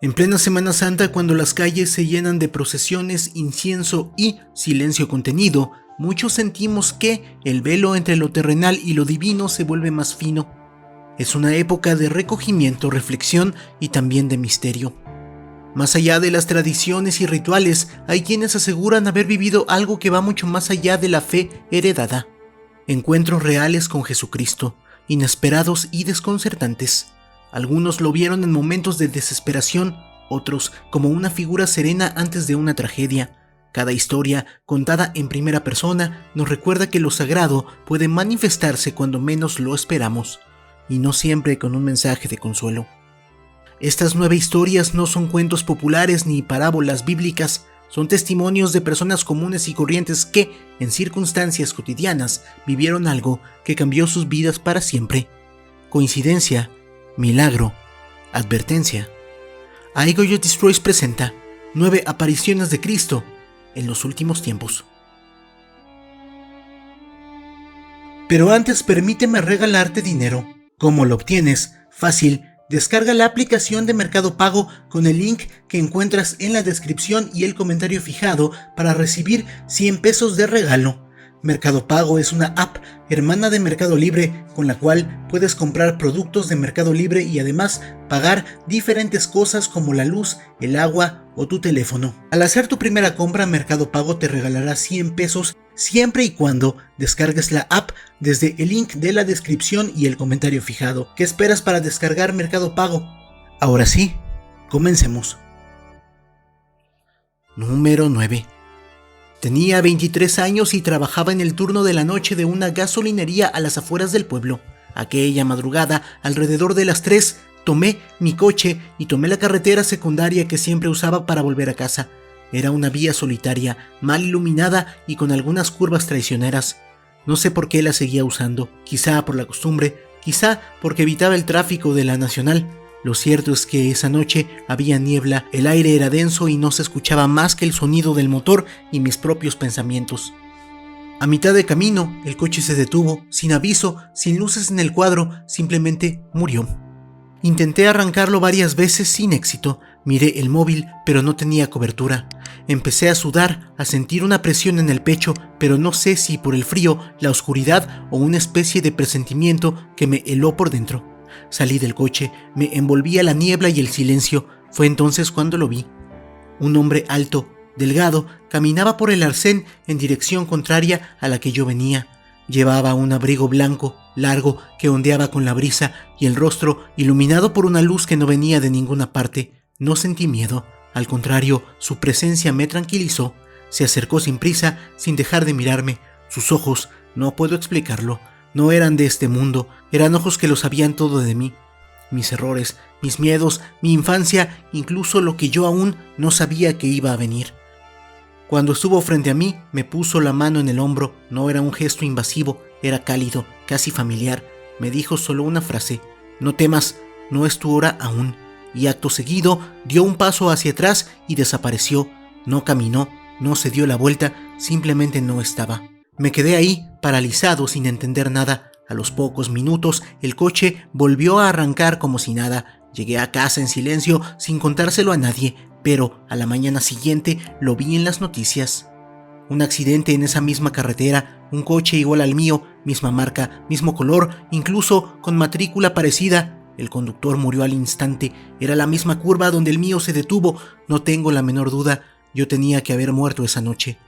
En plena Semana Santa, cuando las calles se llenan de procesiones, incienso y silencio contenido, muchos sentimos que el velo entre lo terrenal y lo divino se vuelve más fino. Es una época de recogimiento, reflexión y también de misterio. Más allá de las tradiciones y rituales, hay quienes aseguran haber vivido algo que va mucho más allá de la fe heredada. Encuentros reales con Jesucristo, inesperados y desconcertantes. Algunos lo vieron en momentos de desesperación, otros como una figura serena antes de una tragedia. Cada historia, contada en primera persona, nos recuerda que lo sagrado puede manifestarse cuando menos lo esperamos, y no siempre con un mensaje de consuelo. Estas 9 historias no son cuentos populares ni parábolas bíblicas, son testimonios de personas comunes y corrientes que, en circunstancias cotidianas, vivieron algo que cambió sus vidas para siempre. Coincidencia, milagro, advertencia. I Got You Destroys presenta 9 apariciones de Cristo en los últimos tiempos. Pero antes permíteme regalarte dinero. ¿Cómo lo obtienes? Fácil. Descarga la aplicación de Mercado Pago con el link que encuentras en la descripción y el comentario fijado para recibir 100 pesos de regalo. Mercado Pago es una app hermana de Mercado Libre con la cual puedes comprar productos de Mercado Libre y además pagar diferentes cosas como la luz, el agua o tu teléfono. Al hacer tu primera compra, Mercado Pago te regalará 100 pesos siempre y cuando descargues la app desde el link de la descripción y el comentario fijado. ¿Qué esperas para descargar Mercado Pago? Ahora sí, comencemos. Número 9. Tenía 23 años y trabajaba en el turno de la noche de una gasolinería a las afueras del pueblo. Aquella madrugada, alrededor de las 3, tomé mi coche y tomé la carretera secundaria que siempre usaba para volver a casa. Era una vía solitaria, mal iluminada y con algunas curvas traicioneras. No sé por qué la seguía usando, quizá por la costumbre, quizá porque evitaba el tráfico de la nacional. Lo cierto es que esa noche había niebla, el aire era denso y no se escuchaba más que el sonido del motor y mis propios pensamientos. A mitad de camino, el coche se detuvo, sin aviso, sin luces en el cuadro, simplemente murió. Intenté arrancarlo varias veces sin éxito, miré el móvil, pero no tenía cobertura. Empecé a sudar, a sentir una presión en el pecho, pero no sé si por el frío, la oscuridad o una especie de presentimiento que me heló por dentro. Salí del coche, me envolvía la niebla y el silencio. Fue entonces cuando lo vi. Un hombre alto, delgado, caminaba por el arcén en dirección contraria a la que yo venía. Llevaba un abrigo blanco, largo, que ondeaba con la brisa y el rostro iluminado por una luz que no venía de ninguna parte. No sentí miedo, al contrario, su presencia me tranquilizó. Se acercó sin prisa, sin dejar de mirarme. Sus ojos, no puedo explicarlo, no eran de este mundo, eran ojos que lo sabían todo de mí. Mis errores, mis miedos, mi infancia, incluso lo que yo aún no sabía que iba a venir. Cuando estuvo frente a mí, me puso la mano en el hombro. No era un gesto invasivo, era cálido, casi familiar. Me dijo solo una frase: no temas, no es tu hora aún. Y acto seguido, dio un paso hacia atrás y desapareció. No caminó, no se dio la vuelta, simplemente no estaba. Me quedé ahí, paralizado, sin entender nada. A los pocos minutos, el coche volvió a arrancar como si nada. Llegué a casa en silencio, sin contárselo a nadie, pero a la mañana siguiente lo vi en las noticias. Un accidente en esa misma carretera, un coche igual al mío, misma marca, mismo color, incluso con matrícula parecida. El conductor murió al instante. Era la misma curva donde el mío se detuvo. No tengo la menor duda, yo tenía que haber muerto esa noche.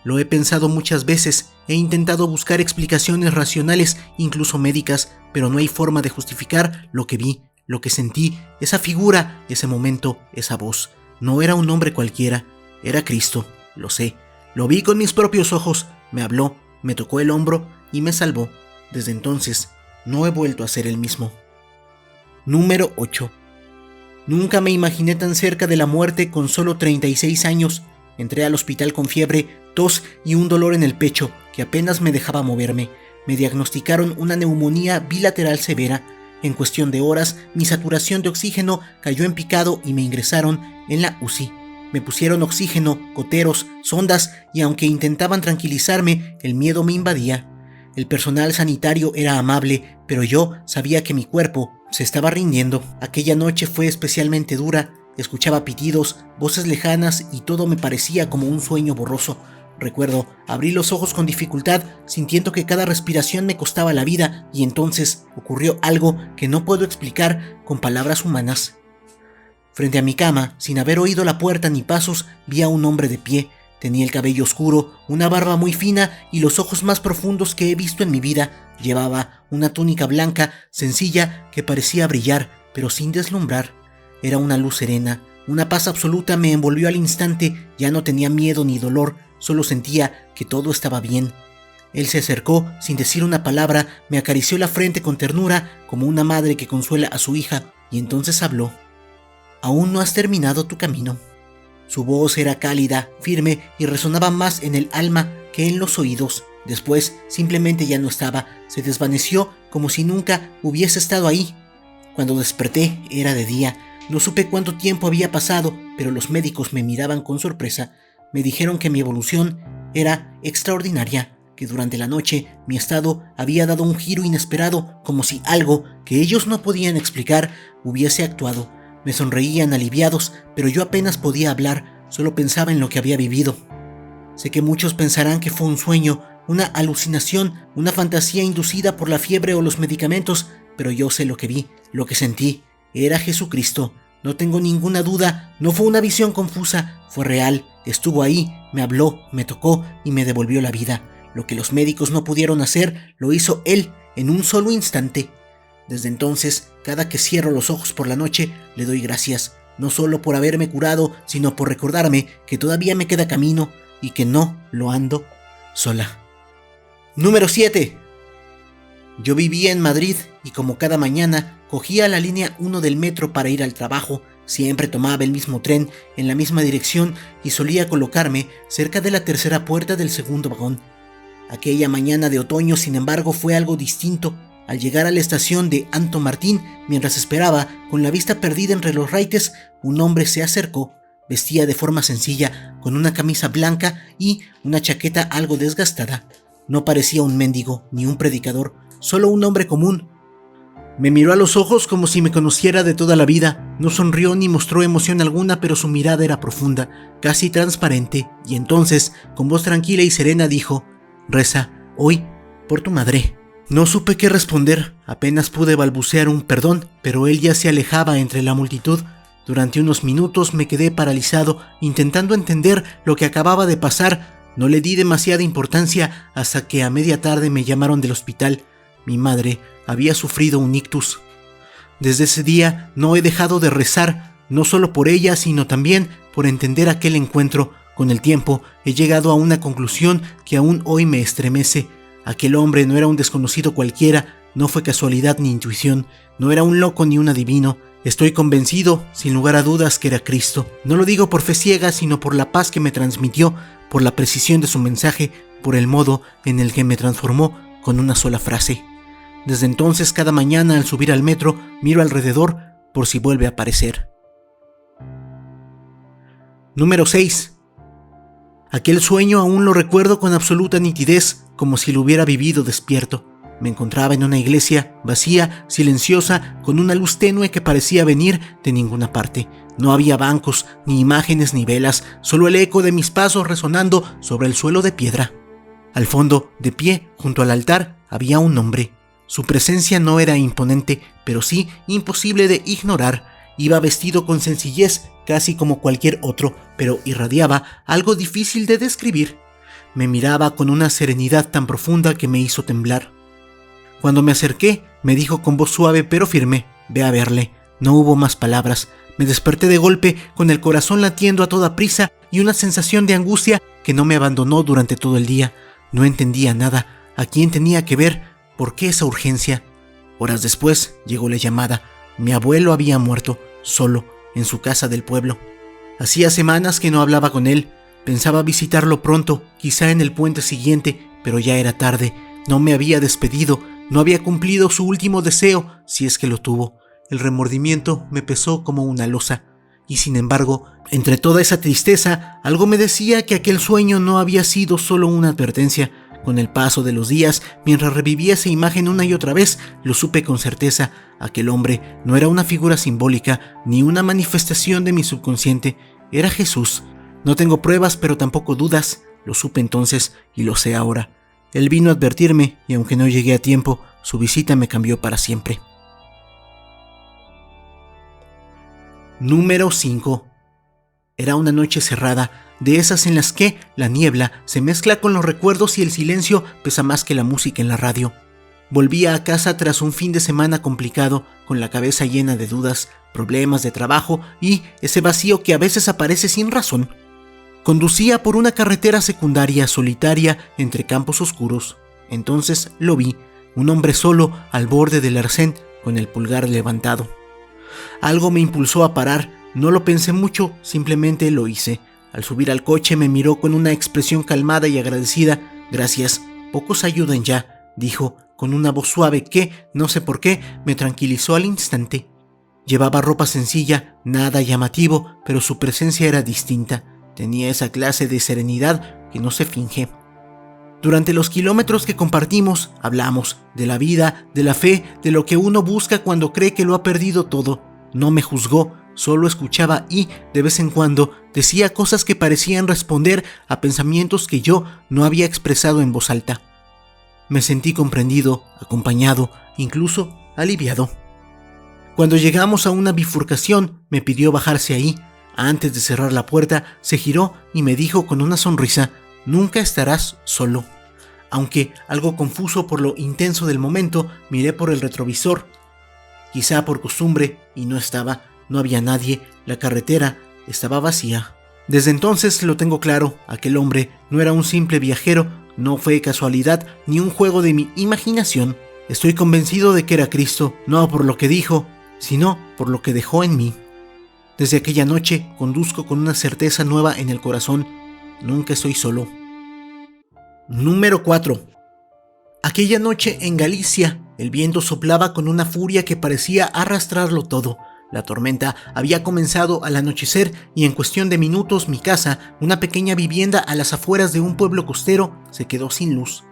Lo he pensado muchas veces, he intentado buscar explicaciones racionales, incluso médicas, pero no hay forma de justificar lo que vi, lo que sentí, esa figura, ese momento, esa voz. No era un hombre cualquiera, era Cristo, lo sé. Lo vi con mis propios ojos, me habló, me tocó el hombro y me salvó. Desde entonces, no he vuelto a ser el mismo. Número 8. Nunca me imaginé tan cerca de la muerte con solo 36 años. Entré al hospital con fiebre, tos y un dolor en el pecho que apenas me dejaba moverme. Me diagnosticaron una neumonía bilateral severa. En cuestión de horas, mi saturación de oxígeno cayó en picado y me ingresaron en la UCI. Me pusieron oxígeno, goteros, sondas y aunque intentaban tranquilizarme, el miedo me invadía. El personal sanitario era amable, pero yo sabía que mi cuerpo se estaba rindiendo. Aquella noche fue especialmente dura. Escuchaba pitidos, voces lejanas y todo me parecía como un sueño borroso. Recuerdo, abrí los ojos con dificultad, sintiendo que cada respiración me costaba la vida, y entonces ocurrió algo que no puedo explicar con palabras humanas. Frente a mi cama, sin haber oído la puerta ni pasos, vi a un hombre de pie. Tenía el cabello oscuro, una barba muy fina y los ojos más profundos que he visto en mi vida. Llevaba una túnica blanca, sencilla, que parecía brillar, pero sin deslumbrar. Era una luz serena, una paz absoluta me envolvió al instante. Ya no tenía miedo ni dolor, solo sentía que todo estaba bien. Él se acercó sin decir una palabra, me acarició la frente con ternura, como una madre que consuela a su hija, y entonces habló. «Aún no has terminado tu camino». Su voz era cálida, firme y resonaba más en el alma que en los oídos. Después simplemente ya no estaba, se desvaneció como si nunca hubiese estado ahí. Cuando desperté era de día. No supe cuánto tiempo había pasado, pero los médicos me miraban con sorpresa. Me dijeron que mi evolución era extraordinaria, que durante la noche mi estado había dado un giro inesperado, como si algo que ellos no podían explicar hubiese actuado. Me sonreían aliviados, pero yo apenas podía hablar, solo pensaba en lo que había vivido. Sé que muchos pensarán que fue un sueño, una alucinación, una fantasía inducida por la fiebre o los medicamentos, pero yo sé lo que vi, lo que sentí. Era Jesucristo. No tengo ninguna duda, no fue una visión confusa, fue real. Estuvo ahí, me habló, me tocó y me devolvió la vida. Lo que los médicos no pudieron hacer, lo hizo Él en un solo instante. Desde entonces, cada que cierro los ojos por la noche, le doy gracias, no solo por haberme curado, sino por recordarme que todavía me queda camino y que no lo ando sola. Número 7. Yo vivía en Madrid y como cada mañana cogía la línea 1 del metro para ir al trabajo. Siempre tomaba el mismo tren en la misma dirección y solía colocarme cerca de la tercera puerta del segundo vagón. Aquella mañana de otoño, sin embargo, fue algo distinto. Al llegar a la estación de Anto Martín, mientras esperaba, con la vista perdida entre los raites, un hombre se acercó. Vestía de forma sencilla, con una camisa blanca y una chaqueta algo desgastada. No parecía un mendigo ni un predicador, solo un hombre común. Me miró a los ojos como si me conociera de toda la vida. No sonrió ni mostró emoción alguna, pero su mirada era profunda, casi transparente, y entonces, con voz tranquila y serena, dijo: «Reza hoy por tu madre». No supe qué responder, apenas pude balbucear un perdón, pero él ya se alejaba entre la multitud. Durante unos minutos me quedé paralizado, intentando entender lo que acababa de pasar. No le di demasiada importancia hasta que a media tarde me llamaron del hospital. Mi madre había sufrido un ictus. Desde ese día no he dejado de rezar, no solo por ella, sino también por entender aquel encuentro. Con el tiempo he llegado a una conclusión que aún hoy me estremece. Aquel hombre no era un desconocido cualquiera, no fue casualidad ni intuición, no era un loco ni un adivino. Estoy convencido, sin lugar a dudas, que era Cristo. No lo digo por fe ciega, sino por la paz que me transmitió, por la precisión de su mensaje, por el modo en el que me transformó con una sola frase. Desde entonces, cada mañana al subir al metro, miro alrededor por si vuelve a aparecer. Número 6. Aquel sueño aún lo recuerdo con absoluta nitidez, como si lo hubiera vivido despierto. Me encontraba en una iglesia vacía, silenciosa, con una luz tenue que parecía venir de ninguna parte. No había bancos, ni imágenes, ni velas, solo el eco de mis pasos resonando sobre el suelo de piedra. Al fondo, de pie, junto al altar, había un hombre. Su presencia no era imponente, pero sí imposible de ignorar. Iba vestido con sencillez, casi como cualquier otro, pero irradiaba algo difícil de describir. Me miraba con una serenidad tan profunda que me hizo temblar. Cuando me acerqué, me dijo con voz suave pero firme: «Ve a verle». No hubo más palabras. Me desperté de golpe, con el corazón latiendo a toda prisa y una sensación de angustia que no me abandonó durante todo el día. No entendía nada. ¿A quién tenía que ver? ¿Por qué esa urgencia? Horas después llegó la llamada. Mi abuelo había muerto, solo, en su casa del pueblo. Hacía semanas que no hablaba con él. Pensaba visitarlo pronto, quizá en el puente siguiente, pero ya era tarde. No me había despedido, no había cumplido su último deseo, si es que lo tuvo. El remordimiento me pesó como una losa. Y sin embargo, entre toda esa tristeza, algo me decía que aquel sueño no había sido solo una advertencia, Con el paso de los días, mientras revivía esa imagen una y otra vez, lo supe con certeza. Aquel hombre no era una figura simbólica ni una manifestación de mi subconsciente, era Jesús. No tengo pruebas, pero tampoco dudas. Lo supe entonces y lo sé ahora. Él vino a advertirme y aunque no llegué a tiempo, su visita me cambió para siempre. Número 5. Era una noche cerrada, de esas en las que la niebla se mezcla con los recuerdos y el silencio pesa más que la música en la radio. Volvía a casa tras un fin de semana complicado, con la cabeza llena de dudas, problemas de trabajo y ese vacío que a veces aparece sin razón. Conducía por una carretera secundaria solitaria entre campos oscuros. Entonces lo vi, un hombre solo al borde del arcén con el pulgar levantado. Algo me impulsó a parar, no lo pensé mucho, simplemente lo hice. Al subir al coche me miró con una expresión calmada y agradecida. «Gracias, pocos ayudan ya», dijo, con una voz suave que, no sé por qué, me tranquilizó al instante. Llevaba ropa sencilla, nada llamativo, pero su presencia era distinta. Tenía esa clase de serenidad que no se finge. Durante los kilómetros que compartimos, hablamos de la vida, de la fe, de lo que uno busca cuando cree que lo ha perdido todo. No me juzgó, solo escuchaba y, de vez en cuando, decía cosas que parecían responder a pensamientos que yo no había expresado en voz alta. Me sentí comprendido, acompañado, incluso aliviado. Cuando llegamos a una bifurcación, me pidió bajarse ahí. Antes de cerrar la puerta, se giró y me dijo con una sonrisa: «Nunca estarás solo». Aunque algo confuso por lo intenso del momento, miré por el retrovisor. Quizá por costumbre, y no había nadie, la carretera estaba vacía. Desde entonces lo tengo claro, aquel hombre no era un simple viajero, no fue casualidad ni un juego de mi imaginación. Estoy convencido de que era Cristo, no por lo que dijo, sino por lo que dejó en mí. Desde aquella noche conduzco con una certeza nueva en el corazón: nunca estoy solo. Número 4. Aquella noche en Galicia, el viento soplaba con una furia que parecía arrastrarlo todo. La tormenta había comenzado al anochecer y en cuestión de minutos mi casa, una pequeña vivienda a las afueras de un pueblo costero, se quedó sin luz.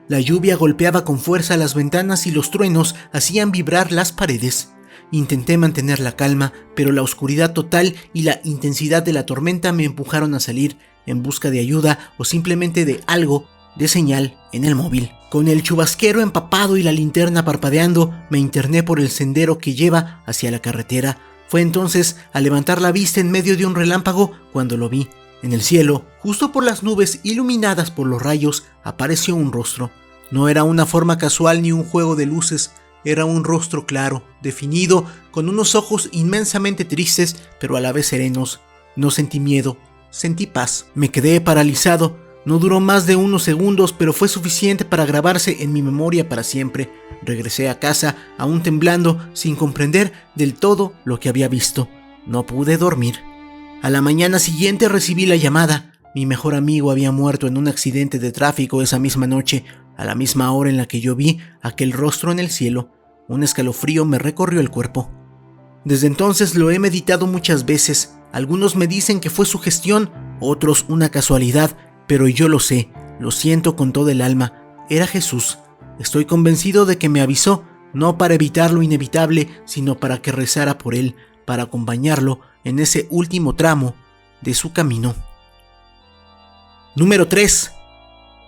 La lluvia golpeaba con fuerza las ventanas y los truenos hacían vibrar las paredes. Intenté mantener la calma, pero la oscuridad total y la intensidad de la tormenta me empujaron a salir en busca de ayuda o simplemente de algo, de señal en el móvil. Con el chubasquero empapado y la linterna parpadeando, me interné por el sendero que lleva hacia la carretera. Fue entonces a levantar la vista en medio de un relámpago cuando lo vi. En el cielo, justo por las nubes iluminadas por los rayos, apareció un rostro. No era una forma casual ni un juego de luces. Era un rostro claro, definido, con unos ojos inmensamente tristes, pero a la vez serenos. No sentí miedo, sentí paz. Me quedé paralizado. No duró más de unos segundos, pero fue suficiente para grabarse en mi memoria para siempre. Regresé a casa, aún temblando, sin comprender del todo lo que había visto. No pude dormir. A la mañana siguiente recibí la llamada. Mi mejor amigo había muerto en un accidente de tráfico esa misma noche, a la misma hora en la que yo vi aquel rostro en el cielo. Un escalofrío me recorrió el cuerpo. Desde entonces lo he meditado muchas veces. Algunos me dicen que fue sugestión, otros una casualidad, pero yo lo sé, lo siento con todo el alma. Era Jesús. Estoy convencido de que me avisó, no para evitar lo inevitable, sino para que rezara por él, para acompañarlo en ese último tramo de su camino. Número 3.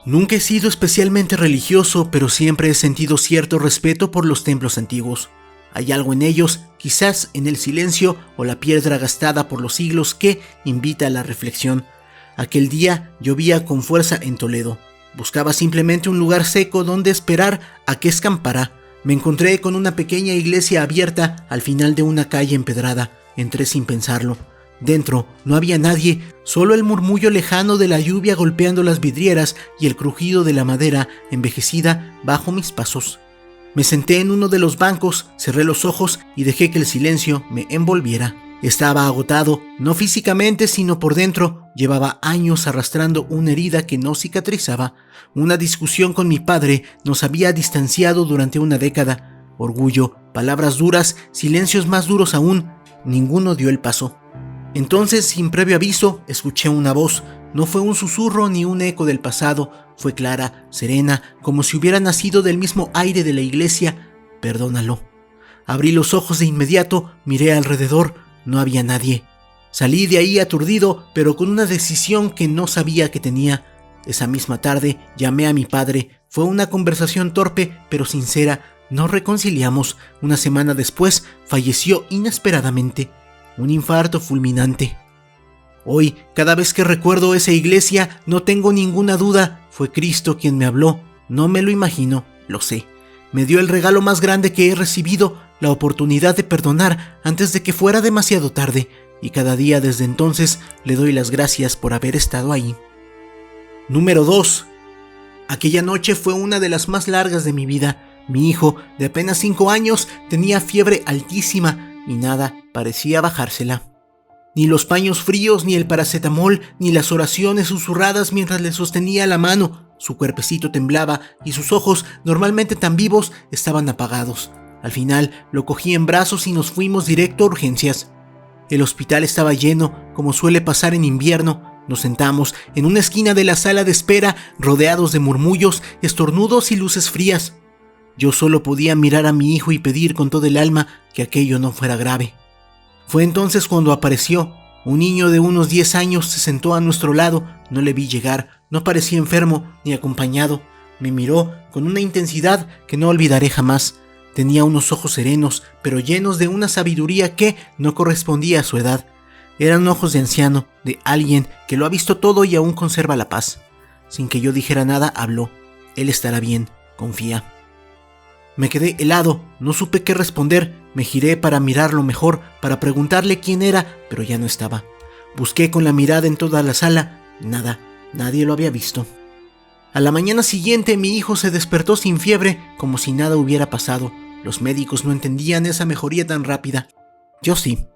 Nunca he sido especialmente religioso, pero siempre he sentido cierto respeto por los templos antiguos. Hay algo en ellos, quizás en el silencio o la piedra gastada por los siglos, que invita a la reflexión. Aquel día llovía con fuerza en Toledo. Buscaba simplemente un lugar seco donde esperar a que escampara. Me encontré con una pequeña iglesia abierta al final de una calle empedrada. Entré sin pensarlo. Dentro no había nadie, solo el murmullo lejano de la lluvia golpeando las vidrieras y el crujido de la madera envejecida bajo mis pasos. Me senté en uno de los bancos, cerré los ojos y dejé que el silencio me envolviera. Estaba agotado, no físicamente sino por dentro. Llevaba años arrastrando una herida que no cicatrizaba. Una discusión con mi padre nos había distanciado durante una década. Orgullo, palabras duras, silencios más duros aún. Ninguno dio el paso. Entonces, sin previo aviso, escuché una voz. No fue un susurro ni un eco del pasado, fue clara, serena, como si hubiera nacido del mismo aire de la iglesia. Perdónalo. Abrí los ojos de inmediato, miré alrededor, no había nadie. Salí de ahí aturdido, pero con una decisión que no sabía que tenía. Esa misma tarde llamé a mi padre. Fue una conversación torpe, pero sincera. Nos reconciliamos. Una semana después falleció inesperadamente. Un infarto fulminante. Hoy, cada vez que recuerdo esa iglesia, no tengo ninguna duda. Fue Cristo quien me habló. No me lo imagino, lo sé. Me dio el regalo más grande que he recibido, la oportunidad de perdonar antes de que fuera demasiado tarde. Y cada día desde entonces le doy las gracias por haber estado ahí. Número 2. Aquella noche fue una de las más largas de mi vida. Mi hijo, de apenas 5 años, tenía fiebre altísima y nada parecía bajársela. Ni los paños fríos, ni el paracetamol, ni las oraciones susurradas mientras le sostenía la mano. Su cuerpecito temblaba y sus ojos, normalmente tan vivos, estaban apagados. Al final lo cogí en brazos y nos fuimos directo a urgencias. El hospital estaba lleno, como suele pasar en invierno. Nos sentamos en una esquina de la sala de espera, rodeados de murmullos, estornudos y luces frías. Yo solo podía mirar a mi hijo y pedir con todo el alma que aquello no fuera grave. Fue entonces cuando apareció. Un niño de unos 10 años se sentó a nuestro lado. No le vi llegar, no parecía enfermo ni acompañado. Me miró con una intensidad que no olvidaré jamás. Tenía unos ojos serenos, pero llenos de una sabiduría que no correspondía a su edad. Eran ojos de anciano, de alguien que lo ha visto todo y aún conserva la paz. Sin que yo dijera nada, habló. Él estará bien, confía. Me quedé helado, no supe qué responder. Me giré para mirarlo mejor, para preguntarle quién era, pero ya no estaba. Busqué con la mirada en toda la sala. Nada, nadie lo había visto. A la mañana siguiente mi hijo se despertó sin fiebre, como si nada hubiera pasado. Los médicos no entendían esa mejoría tan rápida. Yo sí.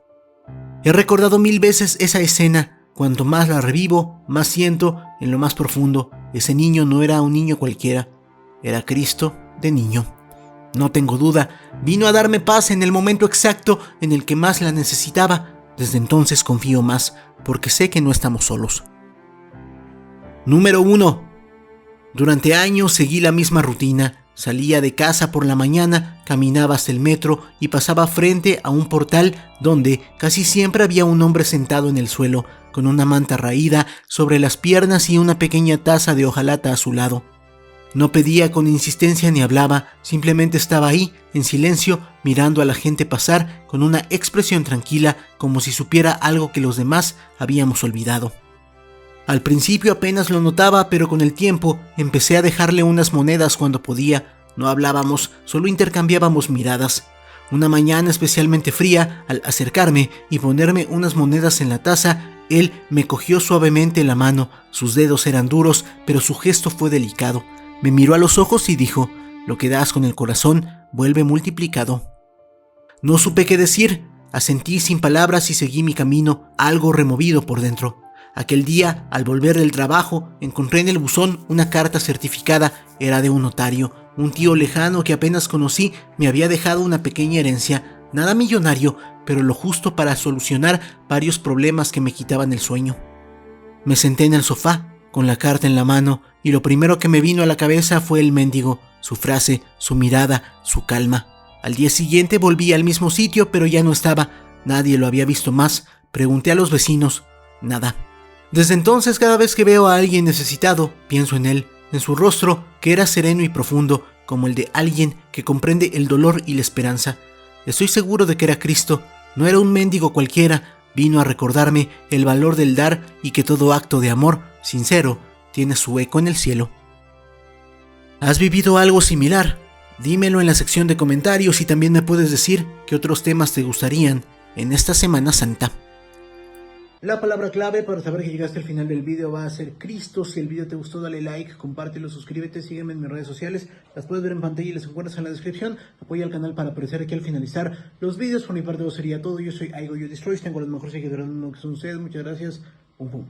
He recordado 1000 veces esa escena. Cuanto más la revivo, más siento en lo más profundo. Ese niño no era un niño cualquiera. Era Cristo de niño. No tengo duda, vino a darme paz en el momento exacto en el que más la necesitaba. Desde entonces confío más, porque sé que no estamos solos. Número 1. Durante años seguí la misma rutina. Salía de casa por la mañana, caminaba hasta el metro y pasaba frente a un portal donde casi siempre había un hombre sentado en el suelo, con una manta raída sobre las piernas y una pequeña taza de hojalata a su lado. No pedía con insistencia ni hablaba, simplemente estaba ahí, en silencio, mirando a la gente pasar con una expresión tranquila, como si supiera algo que los demás habíamos olvidado. Al principio apenas lo notaba, pero con el tiempo empecé a dejarle unas monedas cuando podía. No hablábamos, solo intercambiábamos miradas. Una mañana especialmente fría, al acercarme y ponerme unas monedas en la taza, él me cogió suavemente la mano. Sus dedos eran duros, pero su gesto fue delicado. Me miró a los ojos y dijo: «Lo que das con el corazón vuelve multiplicado». No supe qué decir, asentí sin palabras y seguí mi camino, algo removido por dentro. Aquel día, al volver del trabajo, encontré en el buzón una carta certificada. Era de un notario. Un tío lejano que apenas conocí me había dejado una pequeña herencia, nada millonario, pero lo justo para solucionar varios problemas que me quitaban el sueño. Me senté en el sofá, con la carta en la mano, y lo primero que me vino a la cabeza fue el mendigo, su frase, su mirada, su calma. Al día siguiente volví al mismo sitio, pero ya no estaba. Nadie lo había visto más. Pregunté a los vecinos. Nada. Desde entonces, cada vez que veo a alguien necesitado, pienso en él, en su rostro, que era sereno y profundo, como el de alguien que comprende el dolor y la esperanza. Estoy seguro de que era Cristo. No era un mendigo cualquiera. Vino a recordarme el valor del dar y que todo acto de amor sincero tiene su eco en el cielo. ¿Has vivido algo similar? Dímelo en la sección de comentarios y también me puedes decir qué otros temas te gustarían en esta Semana Santa. La palabra clave para saber que llegaste al final del video va a ser Cristo. Si el video te gustó, dale like, compártelo, suscríbete, sígueme en mis redes sociales. Las puedes ver en pantalla y las encuentras en la descripción. Apoya al canal para aparecer aquí al finalizar los videos. Por mi parte, eso sería todo. Yo soy Aigo You Destroys. Tengo los mejores seguidores del mundo que son ustedes. Muchas gracias. Pum, pum.